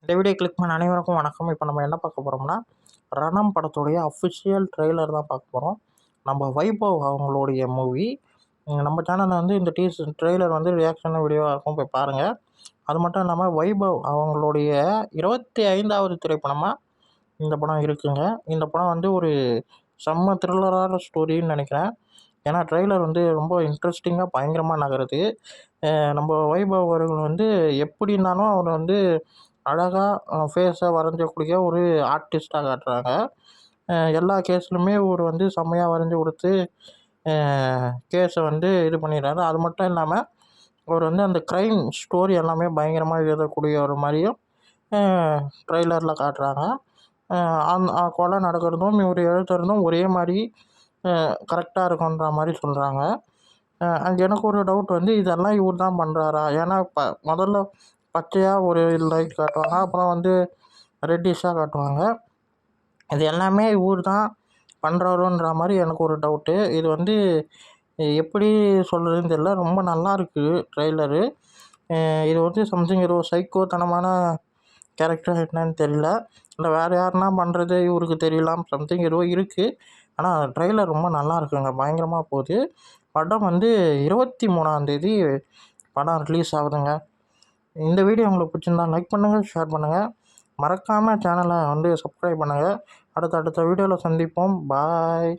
இந்த video click பண்ண அனைவருக்கும் வணக்கம். இப்போ நம்ம என்ன பார்க்க போகிறோம்னா, ரணம் படத்துடைய அஃபிஷியல் ட்ரெய்லர் தான் பார்க்க போகிறோம். நம்ம வைபவ் அவங்களுடைய மூவி. நம்ம சேனலில் வந்து இந்த ட்ரெய்லர் வந்து ரியாக்ஷன் வீடியோவாக இருக்கும், போய் பாருங்கள். அது மட்டும் இல்லாமல் வைபவ் அவங்களுடைய 25வது திரைப்படமாக இந்த படம் இருக்குங்க. இந்த படம் வந்து ஒரு செம்ம த்ரில்லரான ஸ்டோரின்னு நினைக்கிறேன். ஏன்னா ட்ரெய்லர் வந்து ரொம்ப இன்ட்ரெஸ்டிங்காக பயங்கரமாக நகருது. நம்ம வைபவ் அவர்கள் வந்து எப்படின்னாலும் அவர் வந்து அழகாக ஃபேஸை வரைஞ்சக்கூடிய ஒரு ஆர்டிஸ்ட்டாக காட்டுறாங்க. எல்லா கேஸ்லுமே இவர் வந்து செம்மையாக வரைஞ்சி கொடுத்து கேஸை வந்து இது பண்ணிடுறாரு. அது மட்டும் இல்லாமல் அவர் வந்து அந்த க்ரைம் ஸ்டோரி எல்லாமே பயங்கரமாக எழுதக்கூடிய ஒரு மாதிரியும் ட்ரெய்லரில் காட்டுறாங்க. கொலை நடக்கிறதும் இவர் எழுதுறதும் ஒரே மாதிரி கரெக்டாக இருக்குன்ற மாதிரி சொல்கிறாங்க. எனக்கு ஒரு டவுட் வந்து இதெல்லாம் இவர் தான் பண்ணுறாரா? ஏன்னா முதல்ல பச்சையாக ஒரு லைட் காட்டுவாங்க, அப்புறம் வந்து ரெட்டிஷாக காட்டுவாங்க. இது எல்லாமே இவர் தான் பண்ணுறாருன்ற மாதிரி எனக்கு ஒரு டவுட்டு. இது வந்து எப்படி சொல்கிறதுன்னு தெரியல. ரொம்ப நல்லாயிருக்கு ட்ரெய்லரு. இது வந்து சம்திங் ஏதோ சைக்கோத்தனமான கேரக்டர் என்னன்னு தெரியல, இல்லை வேறு யாருன்னா பண்ணுறது இவருக்கு தெரியலாம், சம்திங் ஏதோ இருக்குது. ஆனால் ட்ரெய்லர் ரொம்ப நல்லா இருக்குங்க, பயங்கரமாக போகுது. படம் வந்து 23ஆந்தேதி படம் ரிலீஸ் ஆகுதுங்க. இந்த வீடியோ உங்களுக்கு பிடிச்சிருந்தா லைக் பண்ணுங்கள், ஷேர் பண்ணுங்கள். மறக்காமல் சேனலை வந்து சப்ஸ்கிரைப் பண்ணுங்கள். அடுத்த வீடியோவில் சந்திப்போம். பாய்.